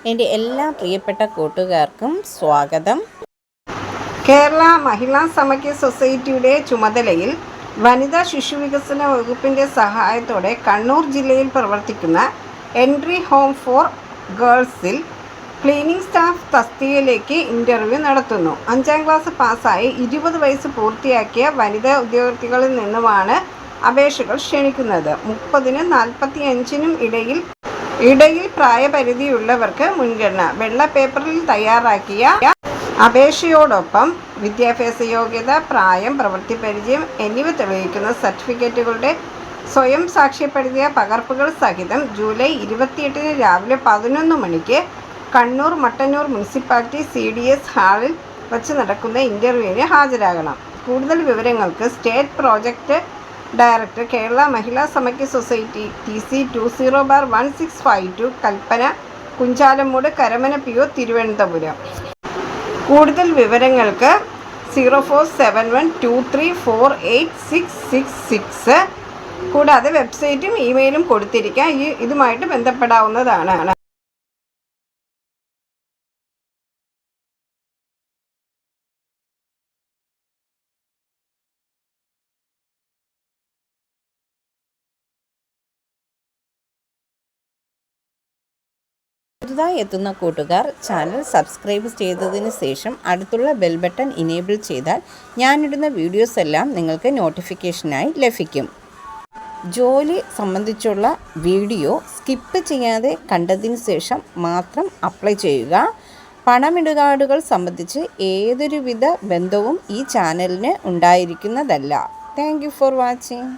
എൻ്റെ എല്ലാ പ്രിയപ്പെട്ട കൂട്ടുകാർക്കും സ്വാഗതം. കേരള മഹിളാ സമഗ്ര സൊസൈറ്റിയുടെ ചുമതലയിൽ വനിതാ ശിശുവികസന വകുപ്പിൻ്റെ സഹായത്തോടെ കണ്ണൂർ ജില്ലയിൽ പ്രവർത്തിക്കുന്ന എൻട്രി ഹോം ഫോർ ഗേൾസിൽ ക്ലീനിംഗ് സ്റ്റാഫ് തസ്തികയിലേക്ക് ഇൻ്റർവ്യൂ നടത്തുന്നു. 5ാം ക്ലാസ് പാസ്സായി 20 വയസ്സ് പൂർത്തിയാക്കിയ വനിതാ ഉദ്യോഗാർത്ഥികളിൽ നിന്നുമാണ് അപേക്ഷകൾ ക്ഷണിക്കുന്നത്. 30-നും 45-നും ഇടയിൽ പ്രായപരിധിയുള്ളവർക്ക് മുൻഗണന. വെള്ള പേപ്പറിൽ തയ്യാറാക്കിയ അപേക്ഷയോടൊപ്പം വിദ്യാഭ്യാസ യോഗ്യത, പ്രായം, പ്രവൃത്തി പരിചയം എന്നിവ തെളിയിക്കുന്ന സർട്ടിഫിക്കറ്റുകളുടെ സ്വയം സാക്ഷ്യപ്പെടുത്തിയ പകർപ്പുകൾ സഹിതം ജൂലൈ 28-ന് രാവിലെ 11 മണിക്ക് കണ്ണൂർ മട്ടന്നൂർ മുനിസിപ്പാലിറ്റി CDS ഹാളിൽ വച്ച് നടക്കുന്ന ഇൻ്റർവ്യൂവിന് ഹാജരാകണം. കൂടുതൽ വിവരങ്ങൾക്ക് സ്റ്റേറ്റ് പ്രോജക്റ്റ് ഡയറക്ടർ, കേരള മഹിളാ സമഗ്ര സൊസൈറ്റി, TC 20/1652, കൽപ്പന, കുഞ്ചാലമ്മൂട്, കരമന PO, തിരുവനന്തപുരം. കൂടുതൽ വിവരങ്ങൾക്ക് 047123486666. കൂടാതെ വെബ്സൈറ്റും ഇമെയിലും കൊടുത്തിരിക്കാം. ഇതുമായിട്ട് ബന്ധപ്പെടാവുന്നതാണ്. പുതുതായി എത്തുന്ന കൂട്ടുകാർ ചാനൽ സബ്സ്ക്രൈബ് ചെയ്തതിന് ശേഷം അടുത്തുള്ള ബെൽ ബട്ടൺ ഇനേബിൾ ചെയ്താൽ ഞാനിടുന്ന വീഡിയോസ് എല്ലാം നിങ്ങൾക്ക് നോട്ടിഫിക്കേഷനായി ലഭിക്കും. ജോലി സംബന്ധിച്ചുള്ള വീഡിയോ സ്കിപ്പ് ചെയ്യാതെ കണ്ടതിന് ശേഷം മാത്രം അപ്ലൈ ചെയ്യുക. പണമിടപാടുകൾ സംബന്ധിച്ച് ഏതൊരുവിധ ബന്ധവും ഈ ചാനലിന് ഉണ്ടായിരിക്കുന്നതല്ല. Thank you for watching.